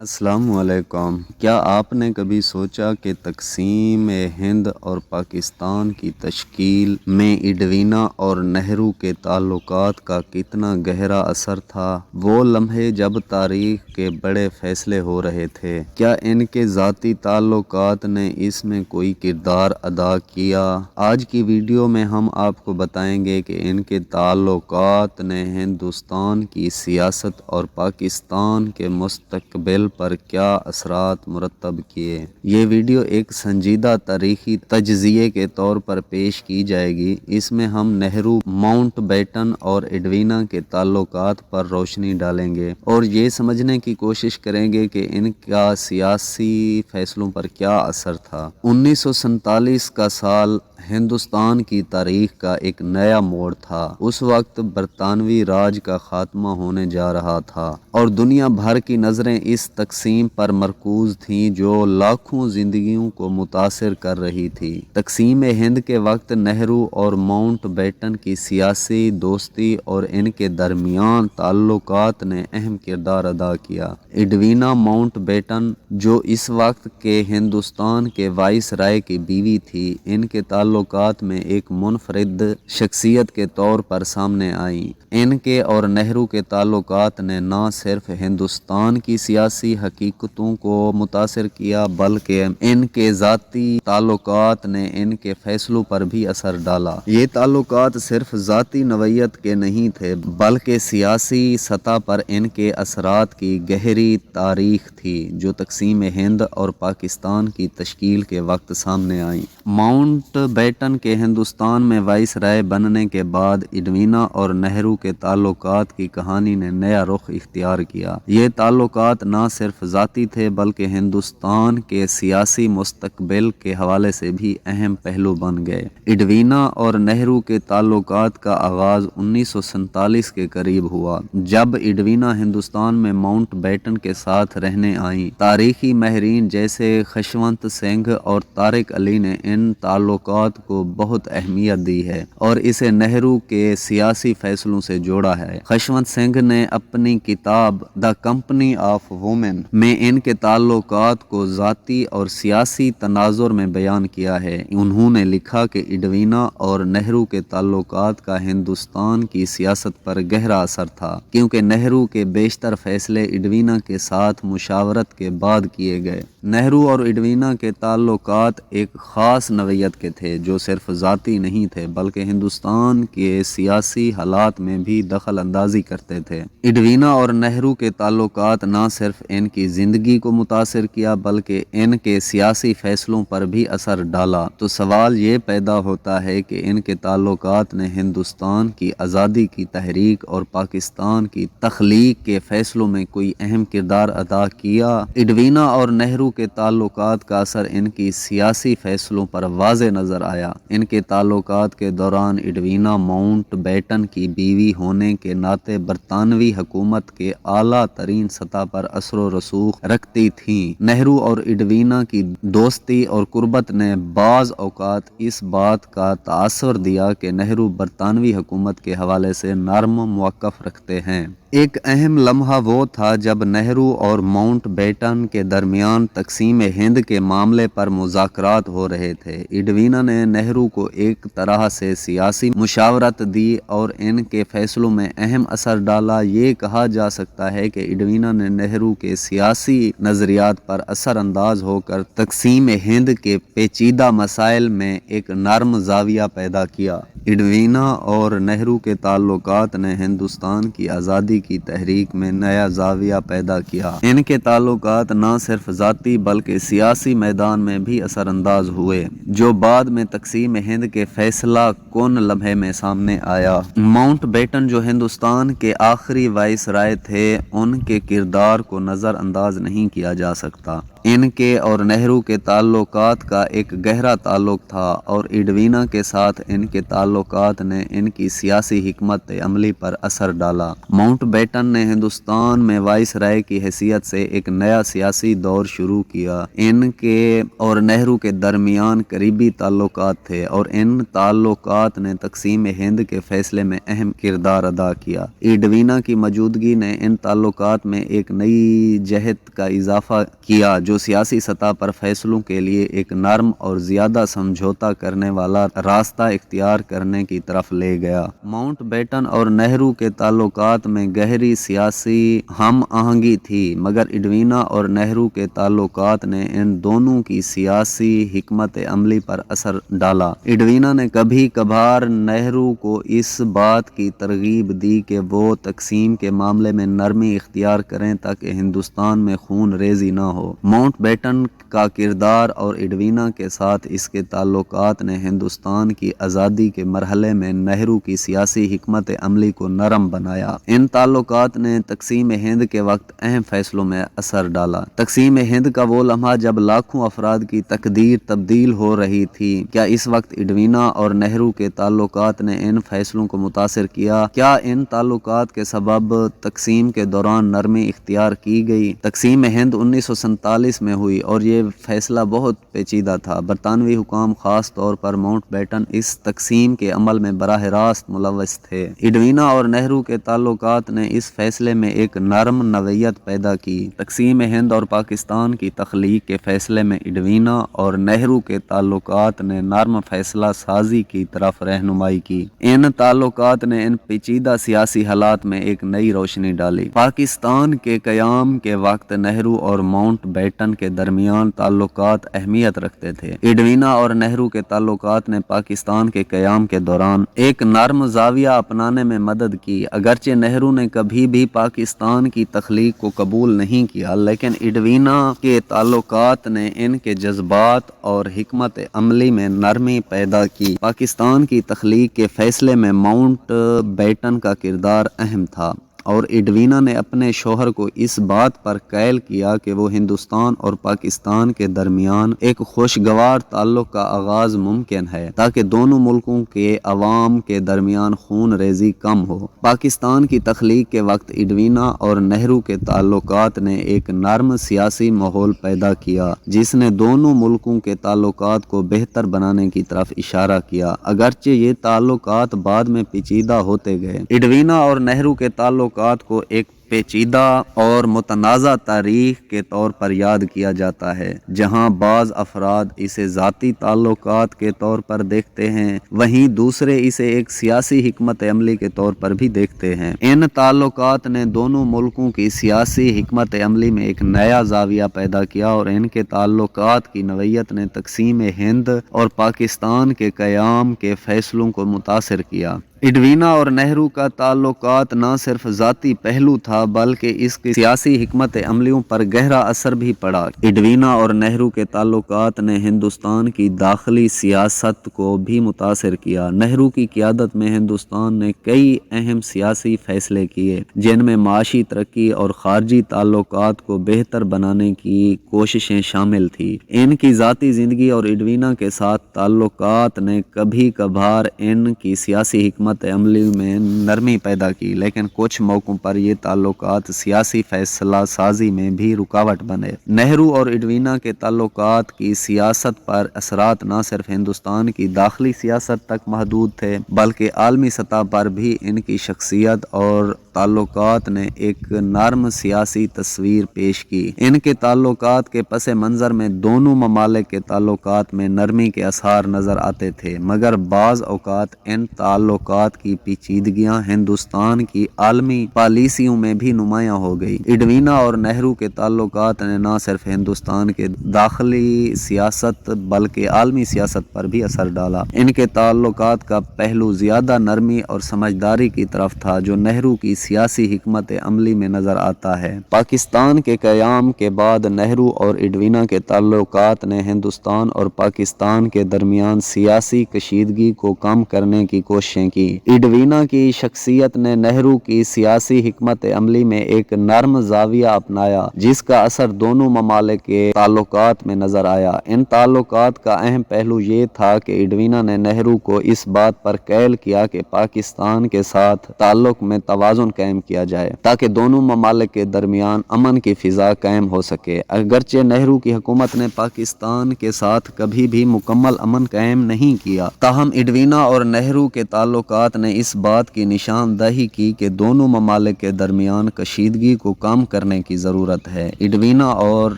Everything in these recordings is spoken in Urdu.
السلام علیکم۔ کیا آپ نے کبھی سوچا کہ تقسیم ہند اور پاکستان کی تشکیل میں اڈوینا اور نہرو کے تعلقات کا کتنا گہرا اثر تھا؟ وہ لمحے جب تاریخ کے بڑے فیصلے ہو رہے تھے، کیا ان کے ذاتی تعلقات نے اس میں کوئی کردار ادا کیا؟ آج کی ویڈیو میں ہم آپ کو بتائیں گے کہ ان کے تعلقات نے ہندوستان کی سیاست اور پاکستان کے مستقبل پر کیا اثرات مرتب کیے۔ یہ ویڈیو ایک سنجیدہ تاریخی تجزیے کے طور پر پیش کی جائے گی۔ اس میں ہم نہرو، ماؤنٹ بیٹن اور اڈوینا کے تعلقات پر روشنی ڈالیں گے اور یہ سمجھنے کی کوشش کریں گے کہ ان کا سیاسی فیصلوں پر کیا اثر تھا۔ 1947 کا سال ہندوستان کی تاریخ کا ایک نیا موڑ تھا۔ اس وقت برطانوی راج کا خاتمہ ہونے جا رہا تھا اور دنیا بھر کی نظریں اس تقسیم پر مرکوز تھیں جو لاکھوں زندگیوں کو متاثر کر رہی تھی۔ تقسیم ہند کے وقت نہرو اور ماؤنٹ بیٹن کی سیاسی دوستی اور ان کے درمیان تعلقات نے اہم کردار ادا کیا۔ اڈوینا ماؤنٹ بیٹن، جو اس وقت کے ہندوستان کے وائس رائے کی بیوی تھی، ان کے تعلقات میں ایک منفرد شخصیت کے طور پر سامنے آئیں۔ ان کے اور نہرو کے تعلقات نے نہ صرف ہندوستان کی سیاسی حقیقتوں کو متاثر کیا بلکہ ان کے ذاتی تعلقات نے ان کے فیصلوں پر بھی اثر ڈالا۔ یہ تعلقات صرف ذاتی نوعیت کے نہیں تھے بلکہ سیاسی سطح پر ان کے اثرات کی گہری تاریخ تھی جو تقسیم ہند اور پاکستان کی تشکیل کے وقت سامنے آئیں۔ ماؤنٹ بیٹن کے ہندوستان میں وائس رائے بننے کے بعد اڈوینا اور نہرو کے تعلقات کی کہانی نے نیا رخ اختیار کیا۔ یہ تعلقات نہ صرف ذاتی تھے بلکہ ہندوستان کے سیاسی مستقبل کے حوالے سے بھی اہم پہلو بن گئے۔ اڈوینا اور نہرو کے تعلقات کا آغاز 1947 کے قریب ہوا جب اڈوینا ہندوستان میں ماؤنٹ بیٹن کے ساتھ رہنے آئیں۔ تاریخی ماہرین جیسے خشونت سنگھ اور طارق علی نے ان تعلقات کو بہت اہمیت دی ہے اور اسے نہرو کے سیاسی فیصلوں سے جوڑا ہے۔ خشونت سنگھ نے اپنی کتاب دی کمپنی آف وومن میں ان کے تعلقات کو ذاتی اور سیاسی تناظر میں بیان کیا ہے۔ انہوں نے لکھا کہ اڈوینا اور نہرو کے تعلقات کا ہندوستان کی سیاست پر گہرا اثر تھا کیونکہ نہرو کے بیشتر فیصلے اڈوینا کے ساتھ مشاورت کے بعد کیے گئے۔ نہرو اور اڈوینا کے تعلقات ایک خاص نوعیت کے تھے جو صرف ذاتی نہیں تھے بلکہ ہندوستان کے سیاسی حالات میں بھی دخل اندازی کرتے تھے۔ اڈوینا اور نہرو کے تعلقات نہ صرف ان کی زندگی کو متاثر کیا بلکہ ان کے سیاسی فیصلوں پر بھی اثر ڈالا۔ تو سوال یہ پیدا ہوتا ہے کہ ان کے تعلقات نے ہندوستان کی آزادی کی تحریک اور پاکستان کی تخلیق کے فیصلوں میں کوئی اہم کردار ادا کیا؟ اڈوینا اور نہرو کے تعلقات کا اثر ان کی سیاسی فیصلوں پر واضح نظر آیا۔ ان کے تعلقات کے دوران اڈوینا ماؤنٹ بیٹن کی بیوی ہونے کے ناطے برطانوی حکومت کے اعلیٰ ترین سطح پر اثر و رسوخ رکھتی تھیں۔ نہرو اور اڈوینا کی دوستی اور قربت نے بعض اوقات اس بات کا تاثر دیا کہ نہرو برطانوی حکومت کے حوالے سے نرم موقف رکھتے ہیں۔ ایک اہم لمحہ وہ تھا جب نہرو اور ماؤنٹ بیٹن کے درمیان تقسیم ہند کے معاملے پر مذاکرات ہو رہے تھے۔ اڈوینا نے نہرو کو ایک طرح سے سیاسی مشاورت دی اور ان کے فیصلوں میں اہم اثر ڈالا۔ یہ کہا جا سکتا ہے کہ اڈوینا نے نہرو کے سیاسی نظریات پر اثر انداز ہو کر تقسیم ہند کے پیچیدہ مسائل میں ایک نرم زاویہ پیدا کیا۔ اڈوینا اور نہرو کے تعلقات نے ہندوستان کی آزادی کی تحریک میں نیا زاویہ پیدا کیا۔ ان کے تعلقات نہ صرف ذاتی بلکہ سیاسی میدان میں بھی اثر انداز ہوئے جو بعد میں تقسیم ہند کے فیصلہ کن لمحے میں سامنے آیا۔ ماؤنٹ بیٹن جو ہندوستان کے آخری وائس رائے تھے، ان کے کردار کو نظر انداز نہیں کیا جا سکتا۔ ان کے اور نہرو کے تعلقات کا ایک گہرا تعلق تھا اور اڈوینا کے ساتھ ان کے تعلقات نے ان کی سیاسی حکمت عملی پر اثر ڈالا۔ ماؤنٹ بیٹن نے ہندوستان میں وائس رائے کی حیثیت سے ایک نیا سیاسی دور شروع کیا۔ ان کے اور نہرو کے درمیان قریبی تعلقات تھے اور ان تعلقات نے تقسیم ہند کے فیصلے میں اہم کردار ادا کیا۔ ایڈوینا کی موجودگی نے ان تعلقات میں ایک نئی جہت کا اضافہ کیا جو سیاسی سطح پر فیصلوں کے لیے ایک نرم اور زیادہ سمجھوتا کرنے والا راستہ اختیار کرنے کی طرف لے گیا۔ ماؤنٹ بیٹن اور نہرو کے تعلقات میں گہری سیاسی ہم آہنگی تھی، مگر ایڈوینا اور نہرو کے تعلقات نے ان دونوں کی سیاسی حکمت عملی پر اثر ڈالا۔ ایڈوینا نے کبھی کبھار نہرو کو اس بات کی ترغیب دی کہ وہ تقسیم کے معاملے میں نرمی اختیار کریں تاکہ ہندوستان میں خون ریزی نہ ہو۔ ماؤنٹ بیٹن کا کردار اور ایڈوینا کے ساتھ اس کے تعلقات نے ہندوستان کی آزادی کے مرحلے میں نہرو کی سیاسی حکمت عملی کو نرم بنایا۔ ان تعلقات نے تقسیم ہند کے وقت اہم فیصلوں میں اثر ڈالا۔ تقسیم ہند کا وہ لمحہ جب لاکھوں افراد کی تقدیر تبدیل ہو رہی تھی، کیا اس وقت ایڈوینا اور نہرو کے تعلقات نے ان فیصلوں کو متاثر کیا؟ کیا ان تعلقات کے سبب تقسیم کے دوران نرمی اختیار کی گئی؟ تقسیم ہند 1947 میں ہوئی اور یہ فیصلہ بہت پیچیدہ تھا۔ برطانوی حکام خاص طور پر ماؤنٹ بیٹن اس تقسیم کے عمل میں براہ راست ملوث تھے۔ ایڈوینا اور نہرو کے تعلقات نے اس فیصلے میں ایک نرم نوعیت پیدا کی۔ تقسیم ہند اور پاکستان کی تخلیق کے فیصلے میں ایڈوینا اور نہرو کے تعلقات نے نرم فیصلہ سازی کی طرف رہنمائی کی۔ ان تعلقات نے ان پیچیدہ سیاسی حالات میں ایک نئی روشنی ڈالی۔ پاکستان کے قیام کے وقت نہرو اور ماؤنٹ بیٹن کے درمیان تعلقات اہمیت رکھتے تھے۔ ایڈوینا اور نہرو کے تعلقات نے پاکستان کے قیام کے دوران ایک نرم زاویہ اپنانے میں مدد کی۔ اگرچہ نہرو نے کبھی بھی پاکستان کی تخلیق کو قبول نہیں کیا، لیکن ایڈوینا کے تعلقات نے ان کے جذبات اور حکمت عملی میں نرمی پیدا کی۔ پاکستان کی تخلیق کے فیصلے میں ماؤنٹ بیٹن کا کردار اہم تھا اور ایڈوینا نے اپنے شوہر کو اس بات پر قائل کیا کہ وہ ہندوستان اور پاکستان کے درمیان ایک خوشگوار تعلق کا آغاز ممکن ہے تاکہ دونوں ملکوں کے عوام کے درمیان خون ریزی کم ہو۔ پاکستان کی تخلیق کے وقت ایڈوینا اور نہرو کے تعلقات نے ایک نرم سیاسی ماحول پیدا کیا جس نے دونوں ملکوں کے تعلقات کو بہتر بنانے کی طرف اشارہ کیا، اگرچہ یہ تعلقات بعد میں پیچیدہ ہوتے گئے۔ ایڈوینا اور نہرو کے تعلقات کو ایک پیچیدہ اور متنازع تاریخ کے طور پر یاد کیا جاتا ہے۔ جہاں بعض افراد اسے ذاتی تعلقات کے طور پر دیکھتے ہیں، وہیں دوسرے اسے ایک سیاسی حکمت عملی کے طور پر بھی دیکھتے ہیں۔ ان تعلقات نے دونوں ملکوں کی سیاسی حکمت عملی میں ایک نیا زاویہ پیدا کیا اور ان کے تعلقات کی نوعیت نے تقسیم ہند اور پاکستان کے قیام کے فیصلوں کو متاثر کیا۔ ایڈوینا اور نہرو کا تعلقات نہ صرف ذاتی پہلو تھا بلکہ اس کی سیاسی حکمت عملیوں پر گہرا اثر بھی پڑا۔ ایڈوینا اور نہرو کے تعلقات نے ہندوستان کی داخلی سیاست کو بھی متاثر کیا۔ نہرو کی قیادت میں ہندوستان نے کئی اہم سیاسی فیصلے کیے جن میں معاشی ترقی اور خارجی تعلقات کو بہتر بنانے کی کوششیں شامل تھیں۔ ان کی ذاتی زندگی اور ایڈوینا کے ساتھ تعلقات نے کبھی کبھار ان کی سیاسی حکمت عملی میں نرمی پیدا کی، لیکن کچھ موقعوں پر یہ تعلقات سیاسی فیصلہ سازی میں بھی رکاوٹ بنے۔ نہرو اور ایڈوینا کے تعلقات کی سیاست پر اثرات نہ صرف ہندوستان کی داخلی سیاست تک محدود تھے بلکہ عالمی سطح پر بھی ان کی شخصیت اور تعلقات نے ایک نرم سیاسی تصویر پیش کی۔ ان کے تعلقات کے پس منظر میں دونوں ممالک کے تعلقات میں نرمی کے آثار نظر آتے تھے، مگر بعض اوقات ان تعلقات کی پیچیدگیاں ہندوستان کی عالمی پالیسیوں میں بھی نمایاں ہو گئی۔ ایڈوینا اور نہرو کے تعلقات نے نہ صرف ہندوستان کے داخلی سیاست بلکہ عالمی سیاست پر بھی اثر ڈالا۔ ان کے تعلقات کا پہلو زیادہ نرمی اور سمجھداری کی طرف تھا جو نہرو کی سیاسی حکمت عملی میں نظر آتا ہے۔ پاکستان کے قیام کے بعد نہرو اور ایڈوینا کے تعلقات نے ہندوستان اور پاکستان کے درمیان سیاسی کشیدگی کو کم کرنے کی کوششیں کی۔ اڈوینا کی شخصیت نے نہرو کی سیاسی حکمت عملی میں ایک نرم زاویہ اپنایا جس کا اثر دونوں ممالک کے تعلقات میں نظر آیا۔ ان تعلقات کا اہم پہلو یہ تھا کہ اڈوینا نے نہرو کو اس بات پر قائل کیا کہ پاکستان کے ساتھ تعلق میں توازن قائم کیا جائے تاکہ دونوں ممالک کے درمیان امن کی فضا قائم ہو سکے۔ اگرچہ نہرو کی حکومت نے پاکستان کے ساتھ کبھی بھی مکمل امن قائم نہیں کیا، تاہم اڈوینا اور نہرو کے تعلقات نے اس بات کی نشاندہی کی کہ دونوں ممالک کے درمیان کشیدگی کو کم کرنے کی ضرورت ہے۔ اڈوینا اور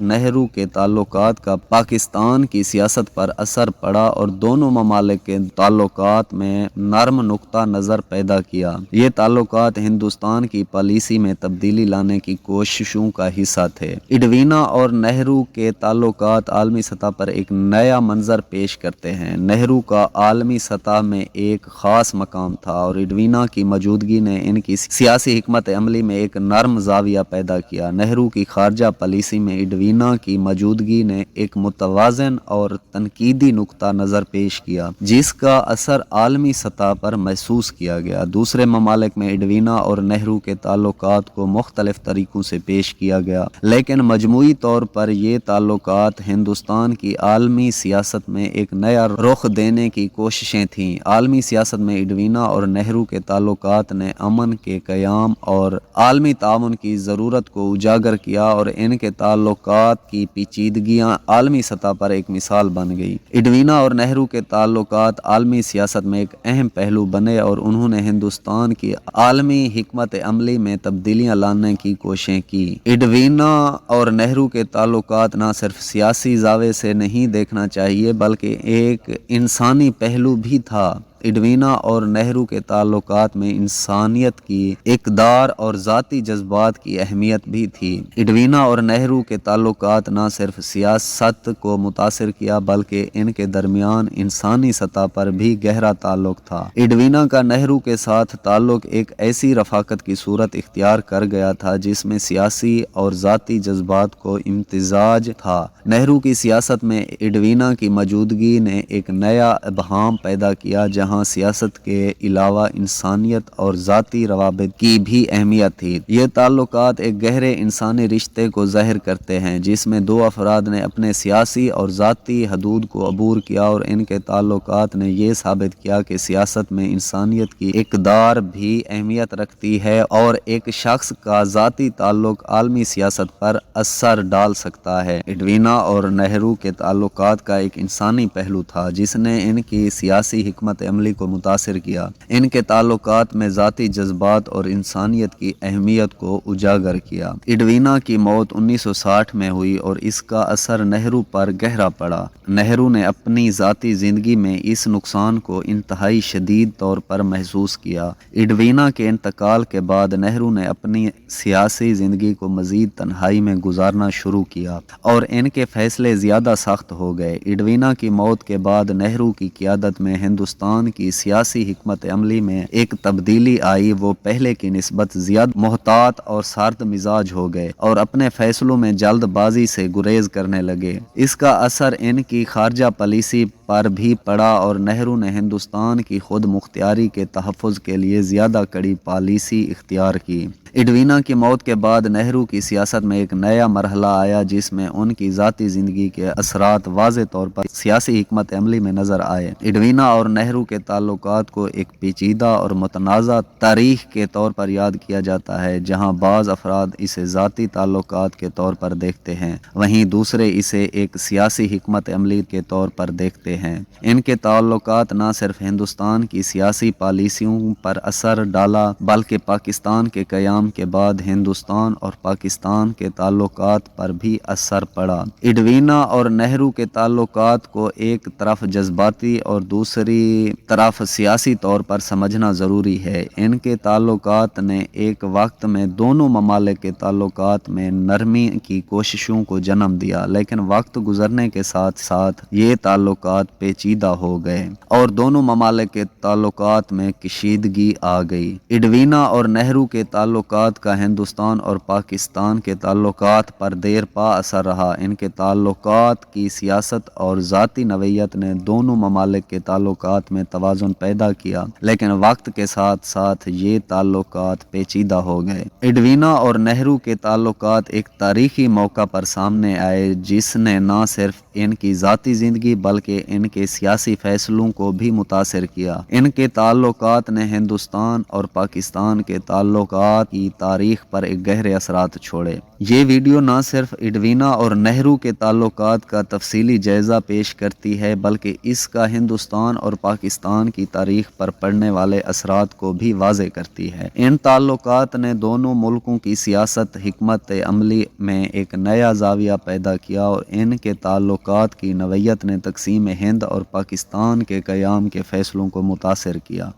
نہرو کے تعلقات کا پاکستان کی سیاست پر اثر پڑا اور دونوں ممالک کے تعلقات میں نرم نقطہ نظر پیدا کیا۔ یہ تعلقات ہندوستان کی پالیسی میں تبدیلی لانے کی کوششوں کا حصہ تھے۔ اڈوینا اور نہرو کے تعلقات عالمی سطح پر ایک نیا منظر پیش کرتے ہیں۔ نہرو کا عالمی سطح میں ایک خاص مقام تھا اور اڈوینا کی موجودگی نے ان کی سیاسی حکمت عملی میں ایک نرم زاویہ پیدا کیا۔ نہرو کی خارجہ پالیسی میں اڈوینا کی موجودگی نے ایک متوازن اور تنقیدی نقطہ نظر پیش کیا جس کا اثر عالمی سطح پر محسوس کیا گیا۔ دوسرے ممالک میں اڈوینا اور نہرو کے تعلقات کو مختلف طریقوں سے پیش کیا گیا، لیکن مجموعی طور پر یہ تعلقات ہندوستان کی عالمی سیاست میں ایک نیا رخ دینے کی کوششیں تھیں۔ عالمی سیاست میں اڈوینا اور نہرو کے تعلقات نے امن کے قیام اور عالمی تعاون کی ضرورت کو اجاگر کیا اور ان کے تعلقات کی پیچیدگیاں عالمی سطح پر ایک مثال بن گئی۔ اڈوینا اور نہرو کے تعلقات عالمی سیاست میں ایک اہم پہلو بنے اور انہوں نے ہندوستان کی عالمی حکمت عملی میں تبدیلیاں لانے کی کوششیں کی۔ اڈوینا اور نہرو کے تعلقات نہ صرف سیاسی زاویے سے نہیں دیکھنا چاہیے بلکہ ایک انسانی پہلو بھی تھا۔ اڈوینا اور نہرو کے تعلقات میں انسانیت کی اقدار اور ذاتی جذبات کی اہمیت بھی تھی۔ اڈوینا اور نہرو کے تعلقات نہ صرف سیاست کو متاثر کیا بلکہ ان کے درمیان انسانی سطح پر بھی گہرا تعلق تھا۔ اڈوینا کا نہرو کے ساتھ تعلق ایک ایسی رفاقت کی صورت اختیار کر گیا تھا جس میں سیاسی اور ذاتی جذبات کو امتزاج تھا۔ نہرو کی سیاست میں اڈوینا کی موجودگی نے ایک نیا ابہام پیدا کیا جہاں سیاست کے علاوہ انسانیت اور ذاتی روابط کی بھی اہمیت تھی۔ یہ تعلقات ایک گہرے انسانی رشتے کو ظاہر کرتے ہیں جس میں دو افراد نے اپنے سیاسی اور ذاتی حدود کو عبور کیا اور ان کے تعلقات نے یہ ثابت کیا کہ سیاست میں انسانیت کی اقدار بھی اہمیت رکھتی ہے اور ایک شخص کا ذاتی تعلق عالمی سیاست پر اثر ڈال سکتا ہے۔ اڈوینا اور نہرو کے تعلقات کا ایک انسانی پہلو تھا جس نے ان کی سیاسی حکمت عملی کو متاثر کیا۔ ان کے تعلقات میں ذاتی جذبات اور انسانیت کی اہمیت کو اجاگر کیا۔ اڈوینا کی موت 1960 میں ہوئی اور اس کا اثر نہرو پر گہرا پڑا۔ نہرو نے اپنی ذاتی زندگی میں اس نقصان کو انتہائی شدید طور پر محسوس کیا۔ اڈوینا کے انتقال کے بعد نہرو نے اپنی سیاسی زندگی کو مزید تنہائی میں گزارنا شروع کیا اور ان کے فیصلے زیادہ سخت ہو گئے۔ اڈوینا کی موت کے بعد نہرو کی قیادت میں ہندوستان کی سیاسی حکمت عملی میں ایک تبدیلی آئی۔ وہ پہلے کی نسبت زیادہ محتاط اور سرد مزاج ہو گئے اور اپنے فیصلوں میں جلد بازی سے گریز کرنے لگے۔ اس کا اثر ان کی خارجہ پالیسی پر بھی پڑا اور نہرو نے ہندوستان کی خود مختاری کے تحفظ کے لیے زیادہ کڑی پالیسی اختیار کی۔ اڈوینا کی موت کے بعد نہرو کی سیاست میں ایک نیا مرحلہ آیا جس میں ان کی ذاتی زندگی کے اثرات واضح طور پر سیاسی حکمت عملی میں نظر آئے۔ اڈوینا اور نہرو کے تعلقات کو ایک پیچیدہ اور متنازع تاریخ کے طور پر یاد کیا جاتا ہے۔ جہاں بعض افراد اسے ذاتی تعلقات کے طور پر دیکھتے ہیں وہیں دوسرے اسے ایک سیاسی حکمت عملی کے طور پر دیکھتے ہیں۔ ان کے تعلقات نہ صرف ہندوستان کی سیاسی پالیسیوں پر اثر ڈالا بلکہ پاکستان کے قیام کے بعد ہندوستان اور پاکستان کے تعلقات پر بھی اثر پڑا۔ اڈوینا اور نہرو کے تعلقات کو ایک طرف جذباتی اور دوسری طرف سیاسی طور پر سمجھنا ضروری ہے۔ ان کے تعلقات نے ایک وقت میں دونوں ممالک کے تعلقات میں نرمی کی کوششوں کو جنم دیا، لیکن وقت گزرنے کے ساتھ ساتھ یہ تعلقات پیچیدہ ہو گئے اور دونوں ممالک کے تعلقات میں کشیدگی آ گئی۔ اڈوینا اور نہرو کے تعلقات کا ہندوستان اور پاکستان کے تعلقات پر دیر پا اثر رہا۔ ان کے تعلقات کی سیاست اور ذاتی نوعیت نے دونوں ممالک کے تعلقات میں توازن پیدا کیا، لیکن وقت کے ساتھ ساتھ یہ تعلقات پیچیدہ ہو گئے۔ اڈوینا اور نہرو کے تعلقات ایک تاریخی موقع پر سامنے آئے جس نے نہ صرف ان کی ذاتی زندگی بلکہ ان کے سیاسی فیصلوں کو بھی متاثر کیا۔ ان کے تعلقات نے ہندوستان اور پاکستان کے تعلقات کی تاریخ پر ایک گہرے اثرات چھوڑے۔ یہ ویڈیو نہ صرف اڈوینا اور نہرو کے تعلقات کا تفصیلی جائزہ پیش کرتی ہے بلکہ اس کا ہندوستان اور پاکستان کی تاریخ پر پڑنے والے اثرات کو بھی واضح کرتی ہے۔ ان تعلقات نے دونوں ملکوں کی سیاست، حکمت عملی میں ایک نیا زاویہ پیدا کیا اور ان کے تعلقات کی نوعیت نے تقسیم ہند اور پاکستان کے قیام کے فیصلوں کو متاثر کیا۔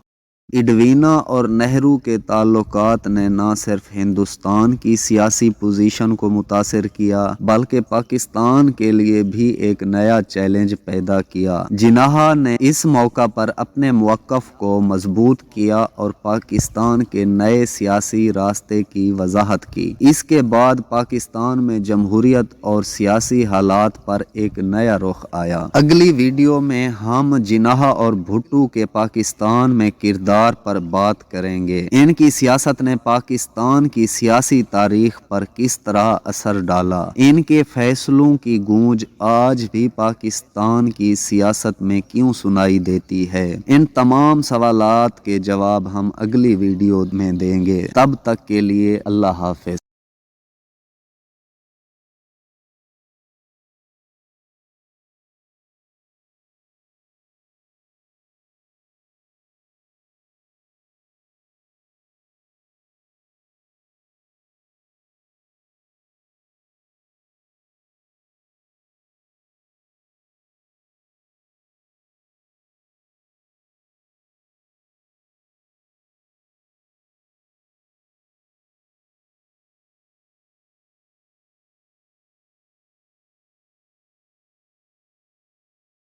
اڈوینا اور نہرو کے تعلقات نے نہ صرف ہندوستان کی سیاسی پوزیشن کو متاثر کیا بلکہ پاکستان کے لیے بھی ایک نیا چیلنج پیدا کیا۔ جناح نے اس موقع پر اپنے موقف کو مضبوط کیا اور پاکستان کے نئے سیاسی راستے کی وضاحت کی۔ اس کے بعد پاکستان میں جمہوریت اور سیاسی حالات پر ایک نیا رخ آیا۔ اگلی ویڈیو میں ہم جناح اور بھٹو کے پاکستان میں کردار پر بات کریں گے۔ ان کی سیاست نے پاکستان کی سیاسی تاریخ پر کس طرح اثر ڈالا؟ ان کے فیصلوں کی گونج آج بھی پاکستان کی سیاست میں کیوں سنائی دیتی ہے؟ ان تمام سوالات کے جواب ہم اگلی ویڈیو میں دیں گے۔ تب تک کے لیے اللہ حافظ۔